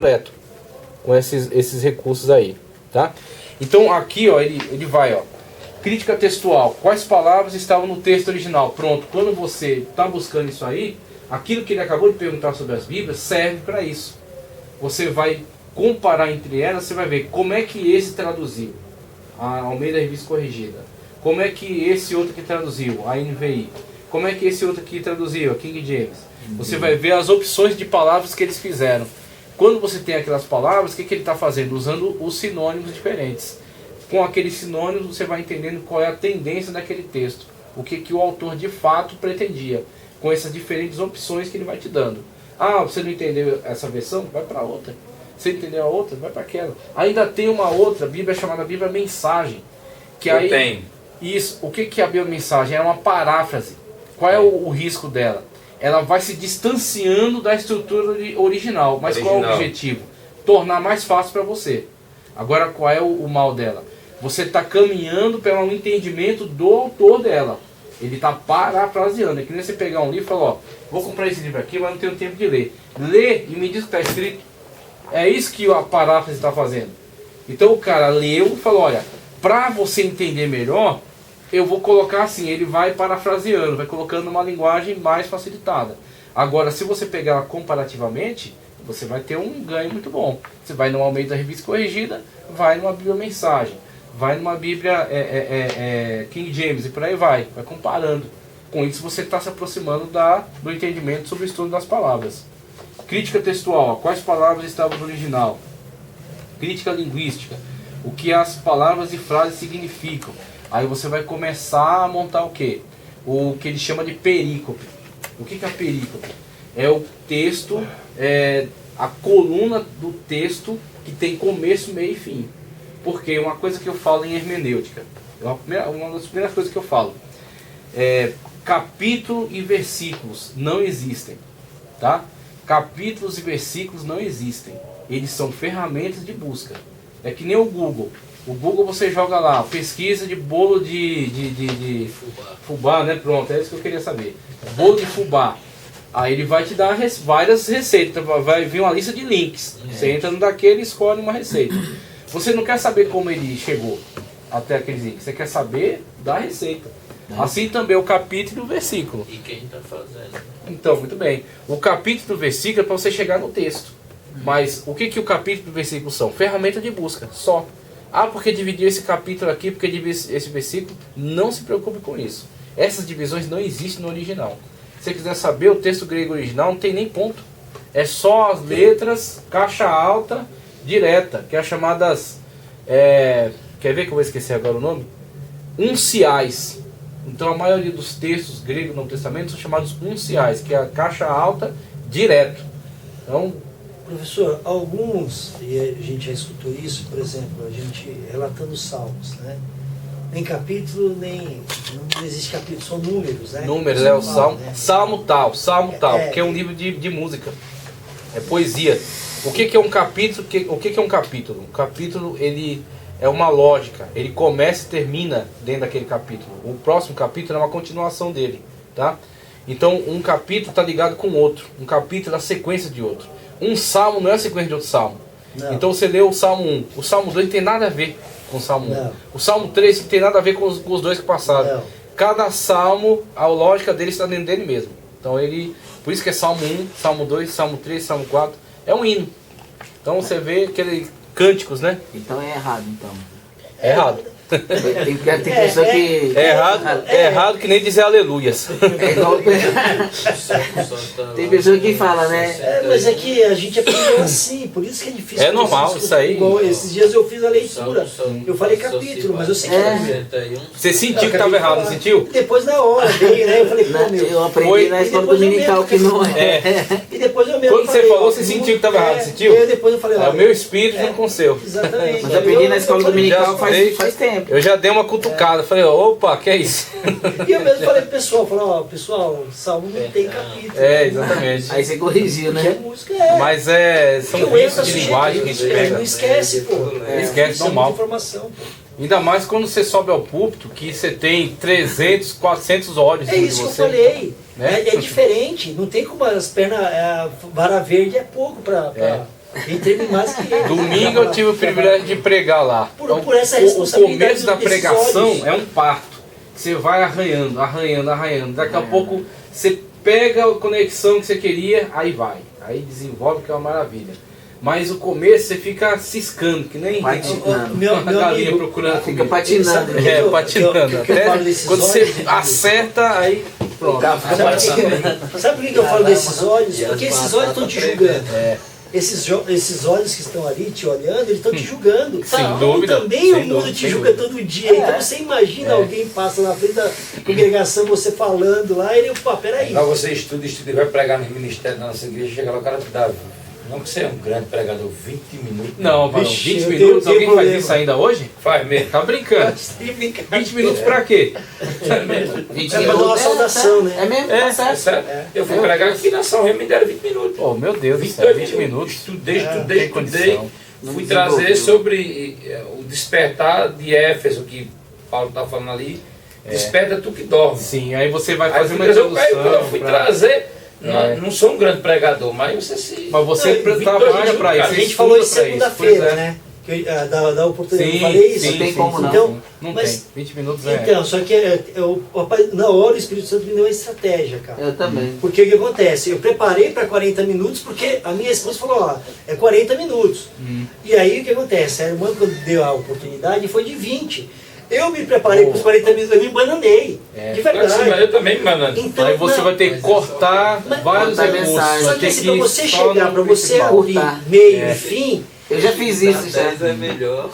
completo com esses recursos aí, tá? Então aqui, ó, ele vai, ó, crítica textual. Quais palavras estavam no texto original? Pronto, quando você está buscando isso aí, aquilo que ele acabou de perguntar sobre as Bíblias serve para isso. Você vai comparar entre elas, você vai ver como é que esse traduziu, a Almeida Revista Corrigida. Como é que esse outro que traduziu, a NVI. Como é que esse outro aqui traduziu, a King James. Você vai ver as opções de palavras que eles fizeram. Quando você tem aquelas palavras, o que ele está fazendo? Usando os sinônimos diferentes. Com aqueles sinônimos você vai entendendo qual é a tendência daquele texto. O que o autor de fato pretendia. Com essas diferentes opções que ele vai te dando. Ah, você não entendeu essa versão? Vai para outra. Você entendeu a outra? Vai para aquela. Ainda tem uma outra Bíblia chamada Bíblia Mensagem. Que aí, tenho. Isso, o que é a Bíblia Mensagem? É uma paráfrase. Qual é o risco dela? Ela vai se distanciando da estrutura original. Mas qual é o objetivo? Tornar mais fácil para você. Agora, qual é o mal dela? Você está caminhando para um entendimento do autor dela. Ele está parafraseando. É que nem você pegar um livro e falar, ó, vou comprar esse livro aqui, mas não tenho tempo de ler. Lê e me diz o que está escrito. É isso que a paráfrase está fazendo. Então o cara leu e falou, olha, para você entender melhor, eu vou colocar assim, ele vai parafraseando, vai colocando uma linguagem mais facilitada. Agora, se você pegar ela comparativamente, você vai ter um ganho muito bom. Você vai numa Almeida Revista Corrigida, vai numa Bíblia Mensagem, vai numa Bíblia King James e por aí vai comparando. Com isso você está se aproximando do entendimento sobre o estudo das palavras. Crítica textual, quais palavras estavam no original? Crítica linguística, o que as palavras e frases significam. Aí você vai começar a montar o quê? O que ele chama de perícope. O que é a perícope? É o texto, a coluna do texto que tem começo, meio e fim. Porque uma coisa que eu falo em hermenêutica, uma das primeiras coisas que eu falo, capítulo e versículos não existem, tá? Capítulos e versículos não existem. Eles são ferramentas de busca. É que nem o Google. O Google você joga lá, pesquisa de bolo de fubá, né? Pronto, é isso que eu queria saber. Bolo de fubá. Aí ele vai te dar várias receitas, vai vir uma lista de links. Você entra no daquele e escolhe uma receita. Você não quer saber como ele chegou até aqueles links, você quer saber da receita. Assim também o capítulo e o versículo. E quem está fazendo? Então, muito bem. O capítulo e o versículo é para você chegar no texto. Mas o que o capítulo e o versículo são? Ferramenta de busca, só. Ah, porque dividiu esse capítulo aqui, porque dividiu esse versículo. Não se preocupe com isso. Essas divisões não existem no original. Se você quiser saber o texto grego original, não tem nem ponto. É só as letras, caixa alta, direta, que é as chamadas... quer ver que eu vou esquecer agora o nome? Unciais. Então a maioria dos textos gregos no Novo Testamento são chamados unciais, que é a caixa alta, direto. Então... Professor, alguns, e a gente já escutou isso, por exemplo, a gente relatando os salmos, né? Nem capítulo, não existe capítulo, são números, né? Números, o salmo, né? Salmo tal, que é um livro de música, é poesia. O que é um capítulo? O que é um capítulo? Um capítulo, ele é uma lógica, ele começa e termina dentro daquele capítulo. O próximo capítulo é uma continuação dele, tá? Então um capítulo está ligado com outro, um capítulo é a sequência de outro. Um salmo não é a sequência de outro salmo. Não. Então você lê o Salmo 1, o Salmo 2 não tem nada a ver com o Salmo 1. Não. O Salmo 3 não tem nada a ver com os dois que passaram. Não. Cada salmo, a lógica dele está dentro dele mesmo. Então por isso que é Salmo 1, Salmo 2, Salmo 3, Salmo 4, é um hino. Então você vê aqueles cânticos, né? Então é errado, então. É errado. Tem pessoa que... É errado que nem dizer aleluias. Tem pessoa que fala, né? Mas é que a gente aprendeu assim, por isso que é difícil. É normal isso aí. Igual esses dias eu fiz a leitura. Eu falei capítulo, mas eu sei que Você sentiu que estava errado, não sentiu? Depois na hora, né? Eu falei, pô, meu. Eu aprendi na escola dominical que não é. E depois eu mesmo quando você falou, você sentiu que estava errado, sentiu? E depois eu falei, o meu espírito junto com o seu. Exatamente. Mas eu aprendi na escola dominical faz tempo. Eu já dei uma cutucada, falei, opa, que é isso? E eu mesmo falei pro pessoal, pessoal, Salmo não tem capítulo. Exatamente. Aí você corrigiu, né? Porque a música é. Mas são vícios de linguagem que a gente pega. Não esquece, pô. Esquece normal. Informação, pô. Ainda mais quando você sobe ao púlpito, que você tem 300, 400 olhos. É isso que eu falei. Né? É diferente. Não tem como as pernas, a vara verde é pouco pra... Entrei mais que ele. Domingo eu tive o privilégio de pregar lá. Por essa O responsabilidade começo da desses pregação olhos. é um parto. Você vai arranhando, arranhando, arranhando. Daqui a pouco você pega a conexão que você queria, aí vai. Aí desenvolve, que é uma maravilha. Mas o começo você fica ciscando, que nem Meu a galinha amigo, procurando Fica comida. patinando. Patinando. que eu falo Até desses quando olhos, você gente? acerta, aí pronto. Sabe por que eu falo desses olhos? Porque esses olhos estão te julgando. Esses olhos que estão ali te olhando, eles estão te julgando. Sem dúvida. Também o sem mundo dúvida, te sem julga dúvida. todo dia. Então você imagina alguém passa na frente da congregação, você falando lá, e ele, pô, peraí. Lá você estuda e vai pregar no ministério da nossa igreja, chega lá, o cara te dá. Não que você é um grande pregador, 20 minutos. Não, Varão, Vixe, 20 eu minutos, tenho alguém faz problema. isso ainda hoje? Faz mesmo. Tá brincando. 20 minutos pra quê? 20 É pra dar uma saudação, né? É mesmo? É, Tá É certo. sério. Eu fui pregar aqui na São Remo, me deram 20 minutos. Oh, meu Deus do céu, 22 20 minutos. Estudei, tem condição. Fui trazer sobre o despertar de Éfeso, que Paulo está falando ali. Desperta tu que dorme. Sim, aí você vai Aí fazer fui uma trazer, introdução. quando eu fui pra- trazer, não sou um grande pregador, mas você se... Mas você Não, 22 trabalha minutos, pra isso. cara. A gente você falou isso estuda pra isso, segunda-feira, pois é. né? Da oportunidade, Sim, eu falei isso? sim, Não tem sim, como sim, não. Então, sim. Não mas- tem. 20 minutos é. Então, só que na hora o Espírito Santo me deu uma estratégia, cara. Eu também. Porque o que acontece? Eu preparei para 40 minutos, porque a minha esposa falou, ó, é 40 minutos. E aí o que acontece? A irmã, quando deu a oportunidade, foi de 20. Eu me preparei para os 40 minutos, eu me bananei. De verdade. Assim, mas eu também, mano. Então, Aí você não, vai ter que cortar vários cortar recursos. mensagem. só Vai que ter assim, para você só chegar, no para você principal. abrir Cortar. meio e fim, Eu já fiz isso já. É melhor.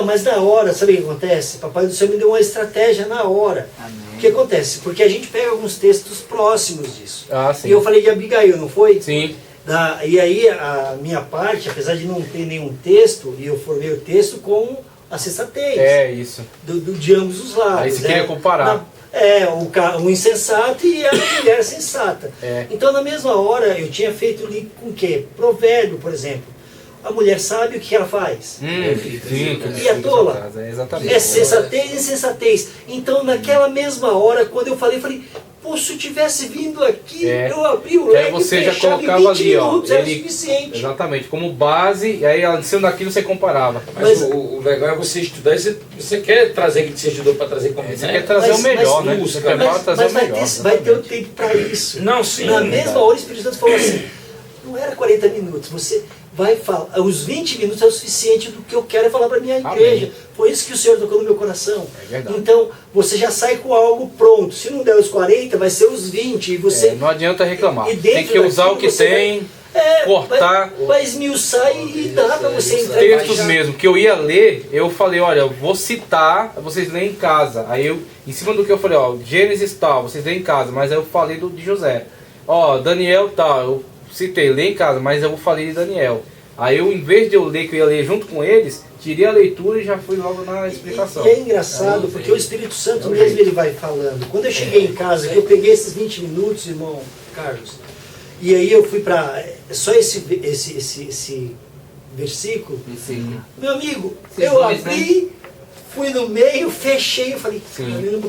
mas na hora, sabe o que acontece? Papai do Céu me deu uma estratégia na hora. Amém. O que acontece? Porque a gente pega alguns textos próximos disso. Ah, sim. E eu falei de Abigail, não foi? Sim. E aí a minha parte, apesar de não ter nenhum texto, e eu formei o texto com a sensatez É isso. de ambos os lados. Aí você queria comparar. O insensato e a mulher sensata. É. Então na mesma hora eu tinha feito o link com o quê? Provérbio, por exemplo. A mulher sabe o que ela faz. Sim. E a tola? Exatamente. É sensatez e insensatez. Então naquela mesma hora, quando eu falei, pô, se eu tivesse vindo aqui, eu abri o Que aí leque e você já fechava em colocava 20 ali, ó. minutos, era o suficiente. Exatamente, como base, e aí em cima daquilo você comparava. Mas o legal é você estudar e você quer trazer aquilo que você estudou para trazer como Você quer trazer Mas- o melhor, mas- né? Você mas- prepara trazer o vai melhor. vai ter o tempo para isso. Não, sim. Na é mesma verdade. hora o Espírito Santo falou assim, não era 40 minutos, você vai falar, os 20 minutos é o suficiente do que eu quero falar para minha igreja. Amém. Foi isso que o Senhor tocou no meu coração. É verdade. Então, você já sai com algo pronto. Se não der os 40, vai ser os 20. E você, Não adianta reclamar. E dentro Tem que usar o daquilo que você tem, cortar. vai esmiuçar e dá para você entrar. Textos mesmo, que eu ia ler, eu falei, olha, eu vou citar, vocês leem em casa. Aí eu, em cima do que eu falei, ó, Gênesis tal, vocês leem em casa, mas aí eu falei de José. Ó, Daniel tal, eu citei, lê em casa, mas eu falei de Daniel. Aí eu, em vez de eu ler, que eu ia ler junto com eles, tirei a leitura e já fui logo na explicação. E é engraçado, porque o Espírito Santo mesmo ele vai falando. Quando eu cheguei em casa, que eu peguei esses 20 minutos, irmão Carlos, e aí eu fui para só esse versículo, Sim. meu amigo, Esses eu dois, abri, fui no meio, fechei, eu falei, Sim. caramba,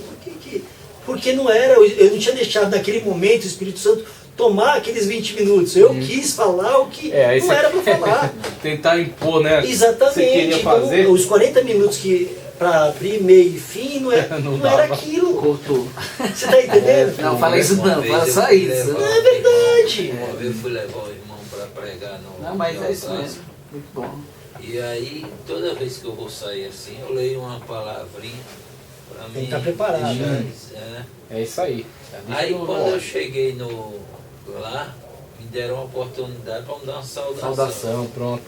porque não era, eu não tinha deixado naquele momento o Espírito Santo tomar aqueles 20 minutos. Eu quis falar o que aí não você era para falar. tentar impor, né? Exatamente. Você queria Então, fazer. os 40 minutos que para abrir meio e fim não era, Não não era dava. aquilo. Cortou. Você tá entendendo? Não, fala isso não, fala só isso. Não é verdade. Uma vez eu fui levar o irmão para pregar no. Não, mas no é isso altar. mesmo. Muito bom. E aí, toda vez que eu vou sair assim, eu leio uma palavrinha para Tem mim. que estar preparado, deixar né? isso, né? É isso aí. Deixa Aí no- quando eu cheguei lá, me deram uma oportunidade para me dar uma saudação. Saudação, pronto.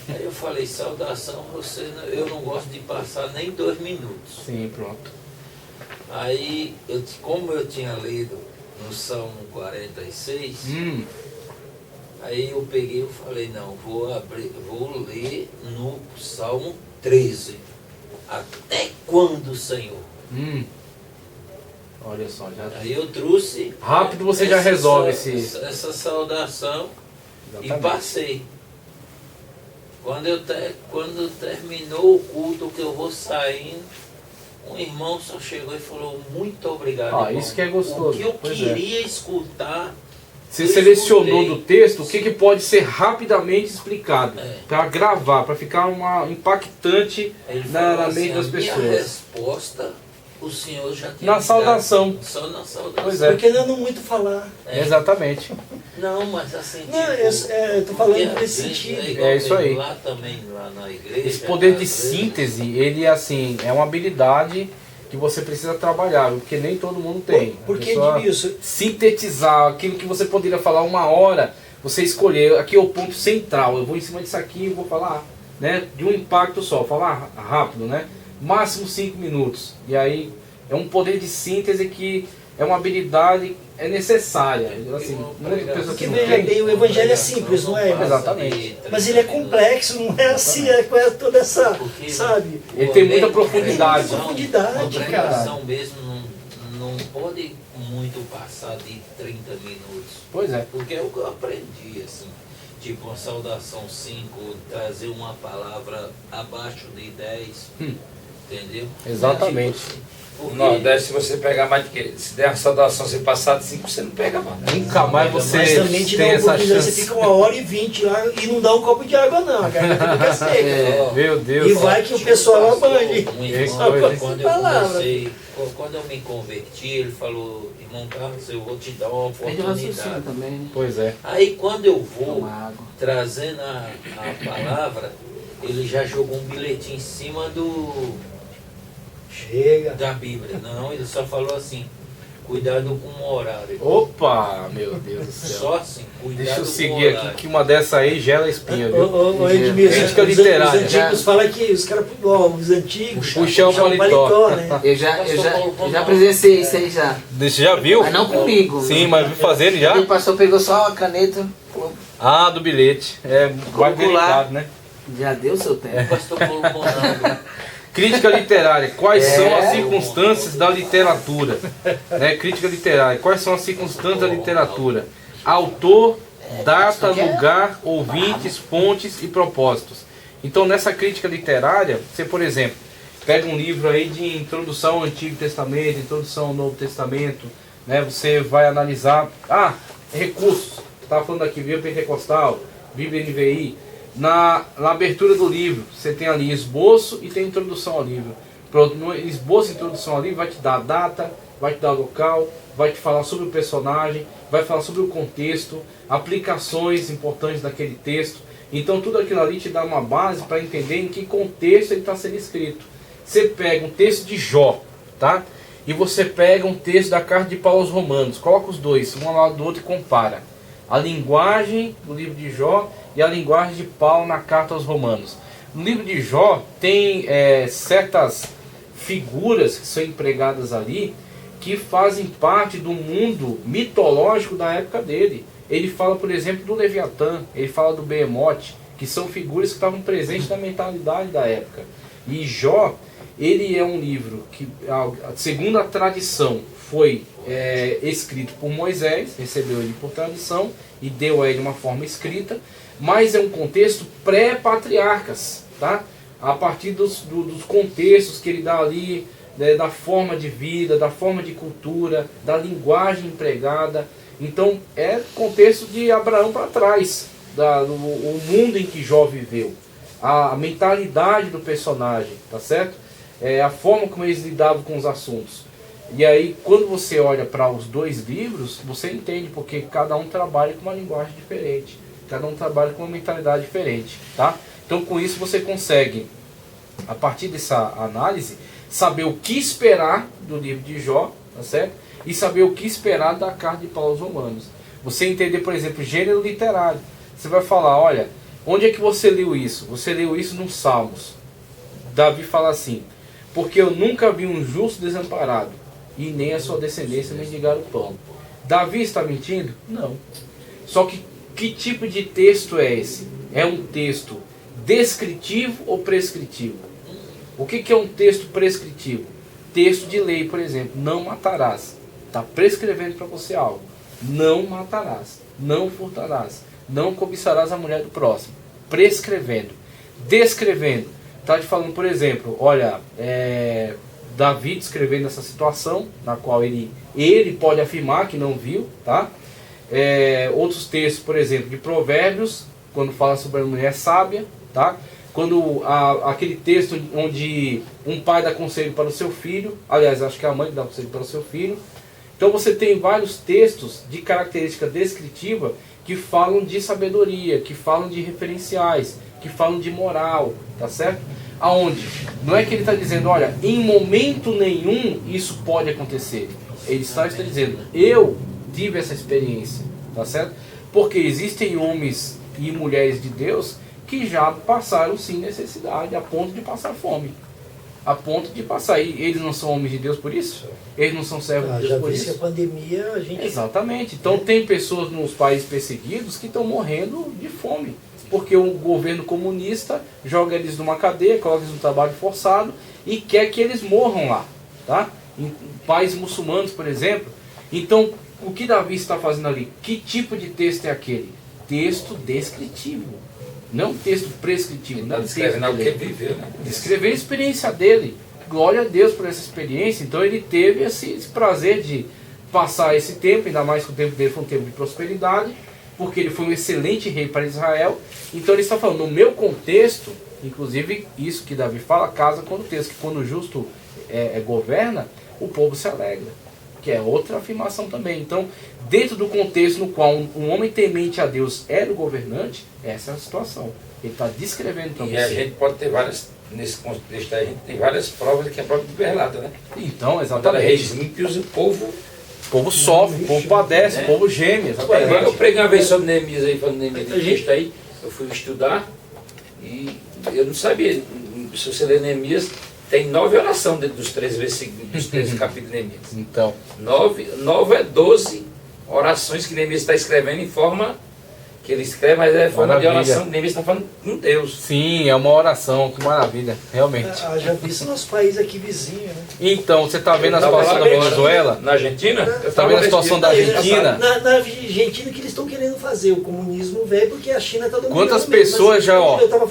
Aí eu falei, saudação, eu não gosto de passar nem 2 minutos. Sim, pronto. Aí, como eu tinha lido no Salmo 46, aí eu peguei e falei, não, vou ler no Salmo 13. Até quando, Senhor? Olha só, já. Aí eu trouxe... Rápido você já resolve esse. essa saudação e Exatamente. passei. Quando terminou o culto, que eu vou saindo, um irmão só chegou e falou, muito obrigado, Ah, irmão. isso que é gostoso. O que eu Pois é. queria escutar Você selecionou do texto o que pode ser rapidamente explicado, para gravar, para ficar impactante na mente das pessoas. Minha resposta, o senhor já tinha Na saudação. Só na saudação. Pois é. Porque não é muito falar. Exatamente. Não, mas assim. Não, eu tô falando nesse sentido. É isso aí. Lá também, lá na igreja. Esse poder de às vezes, síntese, ele assim, é uma habilidade que você precisa trabalhar, porque nem todo mundo tem. Por A que, pessoa Edmilson? sintetizar aquilo que você poderia falar uma hora, você escolher, aqui é o ponto central, eu vou em cima disso aqui e vou falar, né, de um impacto só, falar rápido, né, máximo 5 minutos. E aí é um poder de síntese que é uma habilidade necessária. Assim, muitas pessoas que Porque não veja têm. bem, o evangelho é simples, não é? Exatamente. Mas ele é complexo, não é assim, é com toda essa, sabe? Ele tem muita profundidade. Profundidade, a cara. pregação mesmo não pode muito passar de 30 minutos. Pois é. Porque é o que eu aprendi, assim. Tipo, uma saudação 5, trazer uma palavra abaixo de 10. Entendeu? Exatamente. Tipo assim, porque No Nordeste, se você pegar mais de que, se der uma saudação, você passar de 5, você não pega mais. Nunca mais você Mas também te dá tem uma essa oportunidade, você chance. fica 1h20 lá e não dá um copo de água não, a garganta fica seca. Meu Deus. E vai que o pessoal abande. um Que irmão, coisa. quando eu me converti, ele falou, irmão Carlos, eu vou te dar uma É de raciocínio oportunidade. também, né? Pois é. Aí quando eu vou Toma água. trazendo a palavra, ele já jogou um bilhetinho em cima Chega. da Bíblia. Não, ele só falou assim, cuidado com o horário. Opa, meu Deus do céu. Só assim, cuidado Deixa eu com o seguir horário. aqui que uma dessa aí gela a espinha, viu? Ô, Edmilson, Crítica os literária. antigos falam que os caras, os antigos, Puxar o paletó. né? Eu já presenciei isso aí já. Você já viu? Mas não comigo. Sim, mas vi fazendo já? O pastor pegou só uma caneta, falou, Ah, do bilhete. É mais Colocou lá. delicado, né? já deu seu tempo. O pastor colocou nada. Crítica literária. Quais são as circunstâncias da literatura? Né? Crítica literária. Quais são as circunstâncias da literatura? Autor, data, lugar, ouvintes, fontes e propósitos. Então, nessa crítica literária, você, por exemplo, pega um livro aí de introdução ao Antigo Testamento, introdução ao Novo Testamento, né? Você vai analisar, recursos. Você estava falando aqui, Bíblia Pentecostal, Bíblia NVI. Na abertura do livro, você tem ali esboço e tem introdução ao livro. Pronto, no esboço e introdução ao livro vai te dar a data, vai te dar o local, vai te falar sobre o personagem, vai falar sobre o contexto, aplicações importantes daquele texto. Então tudo aquilo ali te dá uma base para entender em que contexto ele está sendo escrito. Você pega um texto de Jó, tá? E você pega um texto da carta de Paulo aos Romanos, coloca os dois, um ao lado do outro e compara. A linguagem do livro de Jó e a linguagem de Paulo na carta aos Romanos. No livro de Jó tem certas figuras que são empregadas ali que fazem parte do mundo mitológico da época dele. Ele fala, por exemplo, do Leviatã, ele fala do Behemoth, que são figuras que estavam presentes na mentalidade da época. E Jó, ele é um livro que, segundo a tradição, foi escrito por Moisés, recebeu ele por tradição e deu a ele uma forma escrita, mas é um contexto pré-patriarcas, tá? A partir dos contextos que ele dá ali, né, da forma de vida, da forma de cultura, da linguagem empregada. Então é contexto de Abraão para trás, o mundo em que Jó viveu, a mentalidade do personagem, tá certo? A forma como eles lidavam com os assuntos. E aí, quando você olha para os dois livros, você entende porque cada um trabalha com uma linguagem diferente, cada um trabalha com uma mentalidade diferente, tá? Então, com isso você consegue, a partir dessa análise, saber o que esperar do livro de Jó, tá certo? E saber o que esperar da carta de Paulo aos Romanos. Você entender, por exemplo, gênero literário. Você vai falar, olha, onde é que você leu isso? Você leu isso nos Salmos. Davi fala assim, porque eu nunca vi um justo desamparado, e nem a sua descendência mendigar o pão. Davi está mentindo? Não. Só que tipo de texto é esse? É um texto descritivo ou prescritivo? O que é um texto prescritivo? Texto de lei, por exemplo, não matarás. Está prescrevendo para você algo. Não matarás, não furtarás, não cobiçarás a mulher do próximo. Prescrevendo. Descrevendo. Está te falando, por exemplo, olha, Davi descrevendo essa situação, na qual ele pode afirmar que não viu, tá? outros textos, por exemplo, de Provérbios, quando fala sobre a mulher sábia, tá? Quando aquele texto onde um pai dá conselho para o seu filho, aliás, acho que é a mãe que dá conselho para o seu filho. Então você tem vários textos de característica descritiva que falam de sabedoria, que falam de referenciais, que falam de moral, tá certo? Aonde? Não é que ele está dizendo, olha, em momento nenhum isso pode acontecer. Ele está dizendo, eu tive essa experiência, tá certo? Porque existem homens e mulheres de Deus que já passaram sim necessidade, a ponto de passar fome. A ponto de passar. E eles não são homens de Deus por isso? Eles não são servos de Deus por isso? Já a pandemia, a gente... Exatamente. Então tem pessoas nos países perseguidos que estão morrendo de fome. Porque o governo comunista joga eles numa cadeia, coloca eles no trabalho forçado e quer que eles morram lá. Tá? Em países muçulmanos, por exemplo. Então, o que Davi está fazendo ali? Que tipo de texto é aquele? Texto descritivo. Não texto prescritivo. Não descrevendo o que ele viveu, né? Descrever a experiência dele. Glória a Deus por essa experiência. Então ele teve esse prazer de passar esse tempo, ainda mais que o tempo dele foi um tempo de prosperidade, porque ele foi um excelente rei para Israel. Então ele está falando, no meu contexto, inclusive isso que Davi fala, casa com o texto, que quando o justo governa, o povo se alegra. Que é outra afirmação também. Então, dentro do contexto no qual um homem temente a Deus era o governante, essa é a situação. Ele está descrevendo para você. E a gente pode ter várias, nesse contexto aí, a gente tem várias provas que é a prova de Berlata, né? Então, Quando exatamente. reis ímpios, o povo sofre, o povo padece, o povo geme. Exatamente. Eu preguei uma vez sobre Neemias aí, falando Neemias de texto aí, eu fui estudar e eu não sabia. Se você ler Neemias, tem 9 orações dentro dos 13 versículos, dos 13 capítulos de Neemias. Então. 9 é 12 orações que Neemias está escrevendo em forma que ele escreve, mas é forma de oração. Neemias está falando com Deus. Sim, é uma oração, que maravilha, realmente. Já vi isso nos países aqui vizinhos, né? Então, você está vendo a situação da Venezuela? Na Argentina? Está vendo a situação da Argentina? Na Argentina que eles estão querendo fazer o comunismo velho, porque a China está dominando. Quantas pessoas já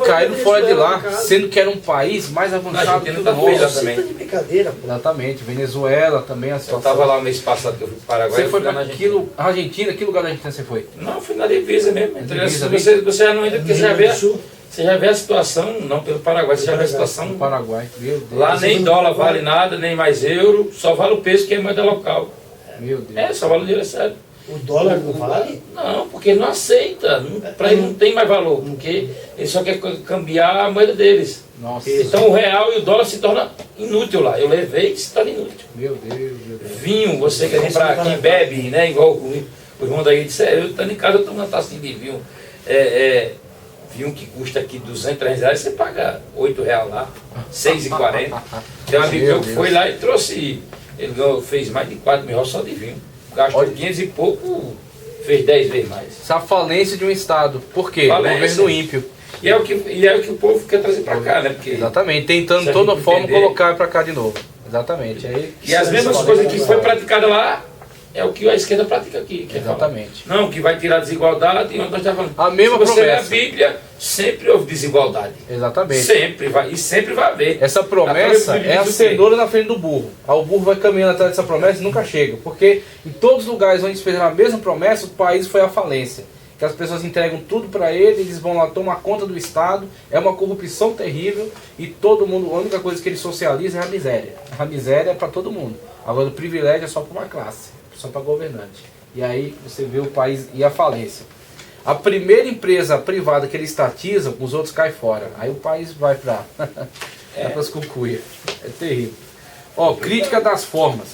caíram fora de lá, caso, sendo que era um país mais avançado que o tá nosso. também. Tá de brincadeira, pô. Exatamente, Venezuela também a Eu situação. estava lá no mês passado que eu fui para o Paraguai. Você foi eu fui para lá na Argentina. Argentina? Que lugar da Argentina você foi? Não, fui na divisa mesmo. Divisa, Você já não entra porque você já vê a situação, não pelo Paraguai, você já vê a situação. No Paraguai, meu Deus. Lá nem dólar vale nada, nem mais euro, só vale o peso que é moeda local. Meu Deus. É, só vale o dinheiro sério. O dólar não vale? Não, porque ele não aceita. Para ele não tem mais valor, porque ele só quer cambiar a moeda deles. Nossa. Então o real e o dólar se tornam inútil lá. Eu levei e se torna inútil. Meu Deus, meu Deus. Vinho, você quer comprar, quem bebe, né? Igual o irmão daí disse, eu estando em casa, eu tomo uma taça de vinho. Vinho que custa aqui 200, 300 reais, você paga R$8 lá, R$6,40. Tem um amigo meu que foi lá e trouxe, ele fez mais de 4 mil reais só de vinho. Gastou 500 e pouco, fez 10 vezes mais. Essa falência de um Estado. Por quê? Falência. Governo ímpio. E é o que o povo quer trazer para cá, né? Porque Exatamente, tentando se a de toda gente forma entender- colocar para cá de novo. Exatamente. Aí, E as mesmas coisas que foi praticada lá, é o que a esquerda pratica aqui. Quer falar. exatamente. Não, que vai tirar a desigualdade, e onde nós estamos falando. A mesma Se você ler a promessa. Bíblia, sempre houve desigualdade. Exatamente. Sempre vai, e sempre vai haver. Essa promessa Bíblia é a diz o quê? cenoura na frente do burro. Aí o burro vai caminhando atrás dessa promessa e nunca chega. Porque em todos os lugares onde fizeram a mesma promessa, o país foi à falência. Que as pessoas entregam tudo para ele, eles vão lá tomar conta do Estado, é uma corrupção terrível e todo mundo, a única coisa que ele socializa é a miséria. A miséria é para todo mundo. Agora o privilégio é só para uma classe, só para governante. E aí você vê o país e a falência. A primeira empresa privada que ele estatiza, os outros caem fora. Aí o país vai para as cucuias. É terrível. Ó, crítica das formas.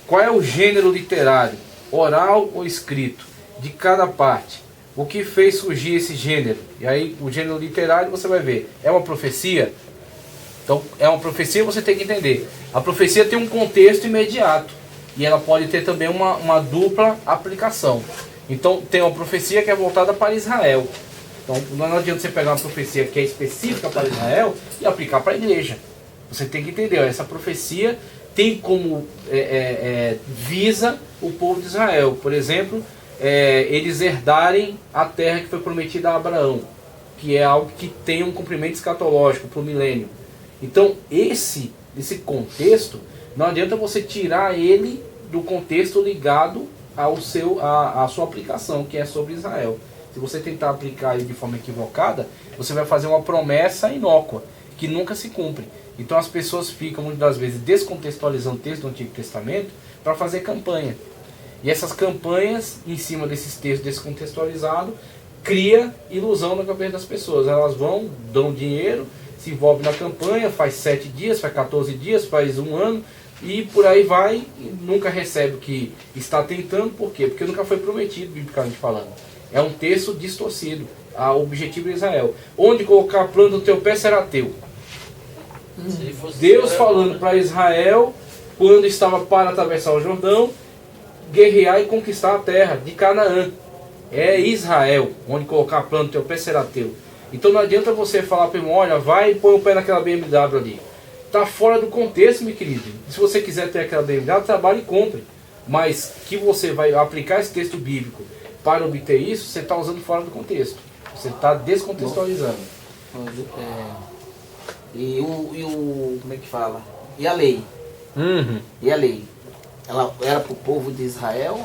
Qual é o gênero literário? Oral ou escrito? De cada parte. O que fez surgir esse gênero? E aí o gênero literário você vai ver. É uma profecia? Então é uma profecia, você tem que entender. A profecia tem um contexto imediato. E ela pode ter também uma dupla aplicação. Então tem uma profecia que é voltada para Israel. Então não adianta você pegar uma profecia que é específica para Israel e aplicar para a igreja. Você tem que entender, ó, essa profecia tem como visa o povo de Israel. Por exemplo, eles herdarem a terra que foi prometida a Abraão, que é algo que tem um cumprimento escatológico para o milênio. Então esse contexto, não adianta você tirar ele do contexto ligado a sua aplicação, que é sobre Israel. Se você tentar aplicar ele de forma equivocada, você vai fazer uma promessa inócua, que nunca se cumpre. Então as pessoas ficam muitas das vezes descontextualizando o texto do Antigo Testamento para fazer campanha. E essas campanhas, em cima desses textos descontextualizados, cria ilusão na cabeça das pessoas. Elas vão, dão dinheiro, se envolvem na campanha, faz 7 dias, faz 14 dias, faz 1 ano, e por aí vai, e nunca recebe o que está tentando. Por quê? Porque nunca foi prometido, biblicamente falando. É um texto distorcido. O objetivo de Israel: onde colocar a planta do teu pé será teu. Deus falando para Israel, quando estava para atravessar o Jordão, guerrear e conquistar a terra de Canaã. É Israel, onde colocar a planta do teu pé será teu. Então não adianta você falar para o irmão: olha, vai e põe o pé naquela BMW ali. Está fora do contexto, meu querido. Se você quiser ter aquela BMW, trabalhe e compre. Mas que você vai aplicar esse texto bíblico para obter isso, você está usando fora do contexto. Você está descontextualizando. Como é que fala? E a lei? E a lei? Ela era para o povo de Israel?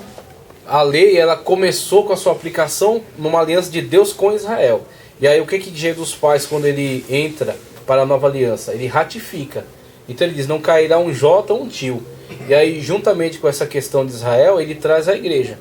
A lei, ela começou com a sua aplicação numa aliança de Deus com Israel. E aí o que Jesus faz quando ele entra para a nova aliança? Ele ratifica. Então ele diz: não cairá um jota ou um tio. E aí, juntamente com essa questão de Israel, ele traz a igreja.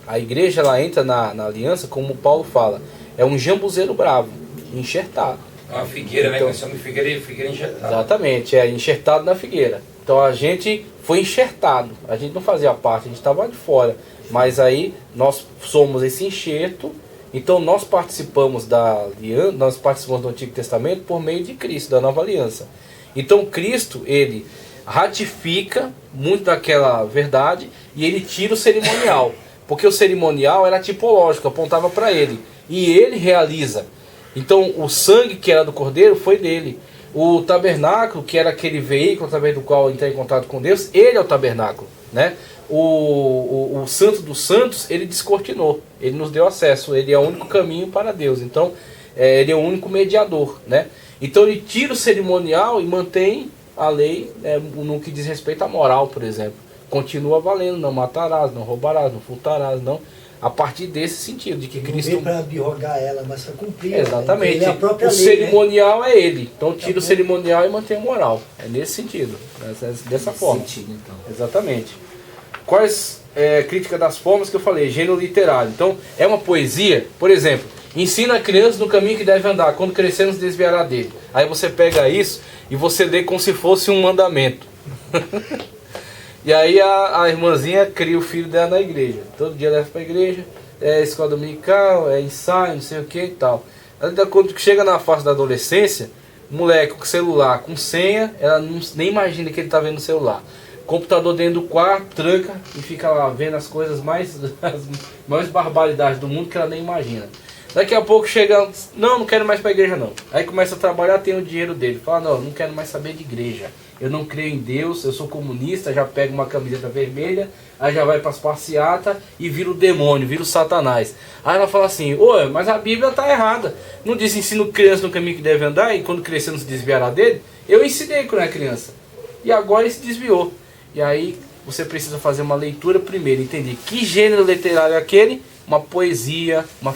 A igreja, ela entra na aliança, como Paulo fala, é um jambuzeiro bravo, enxertado. Uma figueira, então, né? Nós somos figueira enxertada. Exatamente, enxertado na figueira. Então a gente foi enxertado, a gente não fazia parte, a gente estava de fora. Mas aí nós somos esse enxerto, então nós participamos da aliança, nós participamos do Antigo Testamento por meio de Cristo, da nova aliança. Então Cristo, ele ratifica muito daquela verdade e ele tira o cerimonial. Porque o cerimonial era tipológico, apontava para ele. E ele realiza. Então o sangue que era do cordeiro foi dele. O tabernáculo, que era aquele veículo através do qual entrei em contato com Deus, ele é o tabernáculo, né? O Santo dos Santos, ele descortinou. Ele nos deu acesso. Ele é o único caminho para Deus. Então ele é o único mediador, né? Então ele tira o cerimonial e mantém a lei, no que diz respeito à moral, por exemplo. Continua valendo: não matarás, não roubarás, não furtarás, não. A partir desse sentido, de que Cristo... Não para abrogar ela, mas para cumprir. Exatamente. Ele é a própria o lei, cerimonial, né? É ele. Então tira o cerimonial e mantém a moral. É nesse sentido. Dessa forma. Sentido, então. Exatamente. Quais críticas das formas que eu falei? Gênero literário. Então, é uma poesia, por exemplo: ensina a criança no caminho que deve andar, quando crescer não se desviará dele. Aí você pega isso e você lê como se fosse um mandamento. E aí a irmãzinha cria o filho dela na igreja. Todo dia leva para a igreja, escola dominical, ensaio, não sei o que e tal. Quando chega na fase da adolescência, moleque com celular, com senha, ela nem imagina que ele está vendo o celular. Computador dentro do quarto, tranca e fica lá vendo as coisas as maiores barbaridades do mundo que ela nem imagina. Daqui a pouco chega: não quero mais para a igreja não. Aí começa a trabalhar, tem o dinheiro dele. Fala: não quero mais saber de igreja. Eu não creio em Deus, eu sou comunista. Já pega uma camiseta vermelha, aí já vai para as passeatas e vira o demônio, vira o Satanás. Aí ela fala assim: mas a Bíblia está errada. Não diz ensina criança no caminho que deve andar e quando crescer não se desviará dele? Eu ensinei quando era criança. E agora ele se desviou. E aí você precisa fazer uma leitura primeiro, entender que gênero literário é aquele. Uma poesia, uma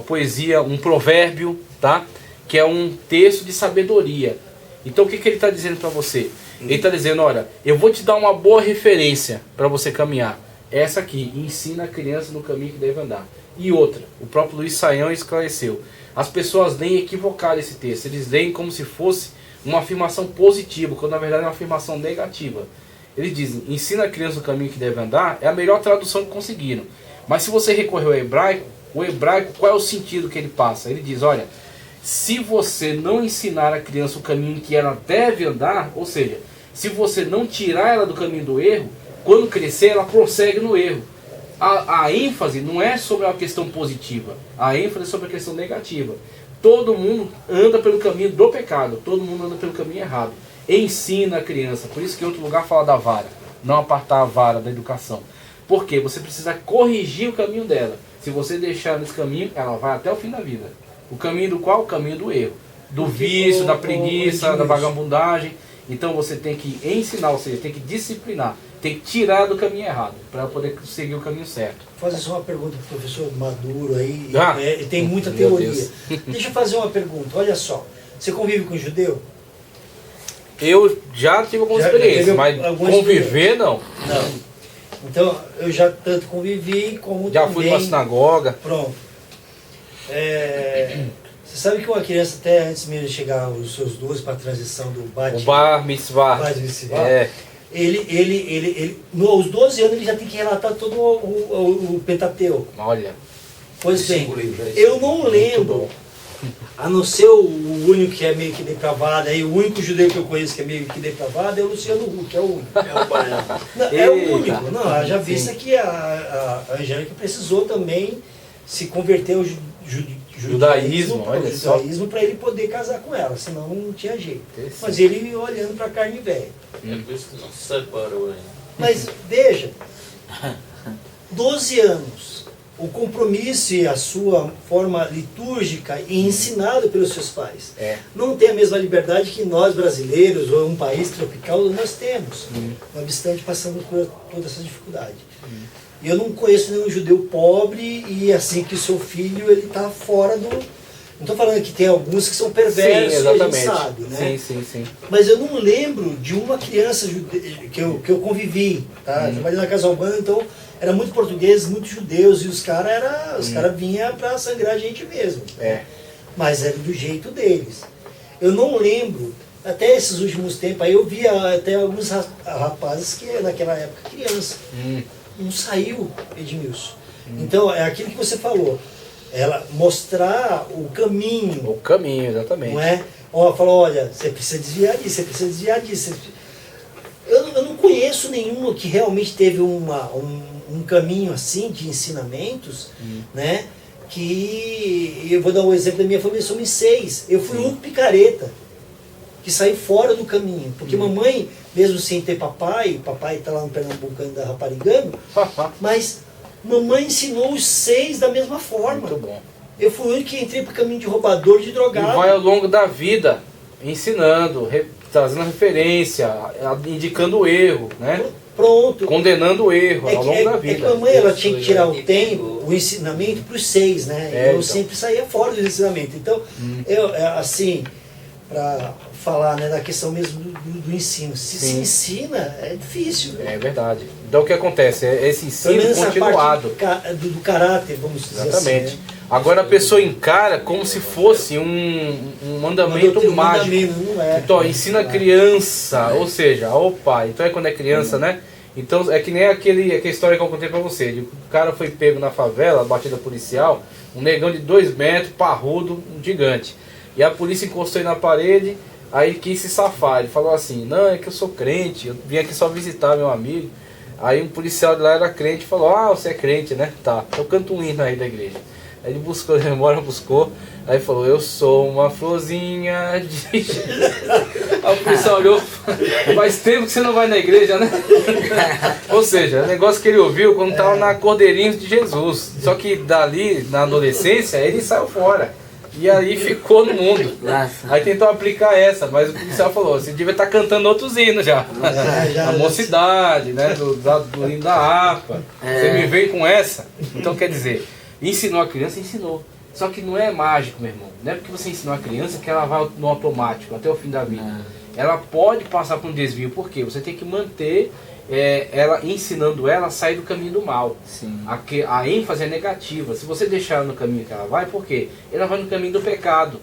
poesia, um provérbio, tá? Que é um texto de sabedoria. Então o que ele está dizendo para você? Ele está dizendo: olha, eu vou te dar uma boa referência para você caminhar. Essa aqui: ensina a criança no caminho que deve andar. E outra, o próprio Luiz Saião esclareceu: as pessoas leem equivocado esse texto. Eles leem como se fosse uma afirmação positiva, quando na verdade é uma afirmação negativa. Eles dizem: ensina a criança o caminho que deve andar, é a melhor tradução que conseguiram. Mas se você recorrer ao hebraico, qual é o sentido que ele passa? Ele diz: olha, se você não ensinar a criança o caminho que ela deve andar, ou seja, se você não tirar ela do caminho do erro, quando crescer ela prossegue no erro. A ênfase não é sobre a questão positiva, a ênfase é sobre a questão negativa. Todo mundo anda pelo caminho do pecado, todo mundo anda pelo caminho errado. Ensina a criança, por isso que em outro lugar fala da vara, não apartar a vara da educação. Porque você precisa corrigir o caminho dela. Se você deixar nesse caminho, ela vai até o fim da vida. O caminho do qual? O caminho do erro, do vício, da preguiça, da vagabundagem. Então você tem que ensinar, ou seja, tem que disciplinar. tem que tirar do caminho errado, para poder seguir o caminho certo. Vou fazer só uma pergunta para o professor Maduro aí, Ah, tem muita meu teoria. Deus. Deixa eu fazer uma pergunta, olha só, você convive com judeu? Eu já tive algumas Já experiências, teve mas algumas conviver não. Não. Então, eu já tanto convivi como Já também... fui numa sinagoga. Pronto. Você sabe que uma criança, até antes mesmo de chegar aos seus 12 para a transição do O bar mitzvah. É. Aos 12 anos ele já tem que relatar todo o Pentateuco. Olha. Pois bem, Cinco livros, eu não Muito lembro, bom. a não ser o único que é meio que depravado, aí o único judeu que eu conheço que é meio que depravado é o Luciano Huck, é o único. É o baiano. Não, é o Eita. único. Não, já vista que a Angélica precisou também se converter ao Judaísmo, olha só. judaísmo para ele poder casar com ela, senão não tinha jeito. Interessante. Mas ele olhando para a carne velha. É por isso que não se separou ainda. Mas veja, 12 anos, o compromisso e a sua forma litúrgica e ensinado pelos seus pais. É. Não tem a mesma liberdade que nós brasileiros ou um país tropical nós temos. Não obstante, passamos por toda essa dificuldade. E eu não conheço nenhum judeu pobre e assim que o seu filho ele está fora do... Não estou falando que tem alguns que são perversos, Sim, a gente exatamente. sabe, né? Sim. Mas eu não lembro de uma criança que eu convivi, tá? Trabalhei na Casa Urbana, então era muito portugueses, muitos judeus, e os caras vinham para sangrar a gente mesmo. É. Mas era do jeito deles. Eu não lembro, até esses últimos tempos, aí eu via até alguns rapazes que naquela época criança. Não saiu, Edmilson. Então é aquilo que você falou. Ela mostrar o caminho. O caminho, exatamente. Não é? Ó, falou, olha, você precisa desviar disso, você precisa desviar disso. Eu não conheço nenhuma que realmente teve um caminho assim de ensinamentos, né? Que eu vou dar um exemplo da minha família, somos 6. Eu fui um picareta que saiu fora do caminho. Porque mamãe, mesmo sem ter papai está lá no Pernambuco ainda raparigando, mas mamãe ensinou os 6 da mesma forma. Muito bom. Eu fui o único que entrei para o caminho de roubador, de E drogado. vai ao longo da vida ensinando, trazendo referência, indicando o erro, né? Pronto. Condenando o erro ao longo da É que vida. a mamãe ela tinha que tirar o E tempo, o ensinamento para os 6, né? É, eu então. sempre saía fora do ensinamento. Então, assim, para falar né, da questão mesmo do ensino, se Sim. ensina, é difícil. É verdade. Então o que acontece? É esse Pelo ensino menos essa continuado. parte do caráter, vamos dizer Exatamente. assim. Né? Agora a pessoa encara como se fosse um mandamento Um mágico. mandamento, não é. Então, ensina a criança, ou seja, opa, então é quando é criança, né? Então é que nem aquela história que eu contei pra você. O cara foi pego na favela, batida policial, um negão de 2 metros, parrudo, um gigante. E a polícia encostou ele na parede, aí ele quis se safar. Ele falou assim, não, é que eu sou crente, eu vim aqui só visitar meu amigo. Aí um policial de lá era crente e falou, ah, você é crente, né? Tá, então canta um hino aí da igreja. Aí ele buscou, a memória buscou, aí falou, eu sou uma florzinha de... Aí o policial olhou, faz tempo que você não vai na igreja, né? Ou seja, o negócio que ele ouviu quando estava na Cordeirinhos de Jesus. Só que dali, na adolescência, ele saiu fora. E aí ficou no mundo. Aí tentou aplicar essa, mas o policial falou, você devia estar cantando outros hinos já. A mocidade, né? Do hino da harpa. Você me vem com essa? Então quer dizer, ensinou a criança, ensinou. Só que não é mágico, meu irmão. Não é porque você ensinou a criança que ela vai no automático até o fim da vida. Ela pode passar por um desvio, por quê? Você tem que manter ela, ensinando ela a sair do caminho do mal. Sim. A ênfase é negativa. Se você deixar ela no caminho que ela vai, por quê? Ela vai no caminho do pecado.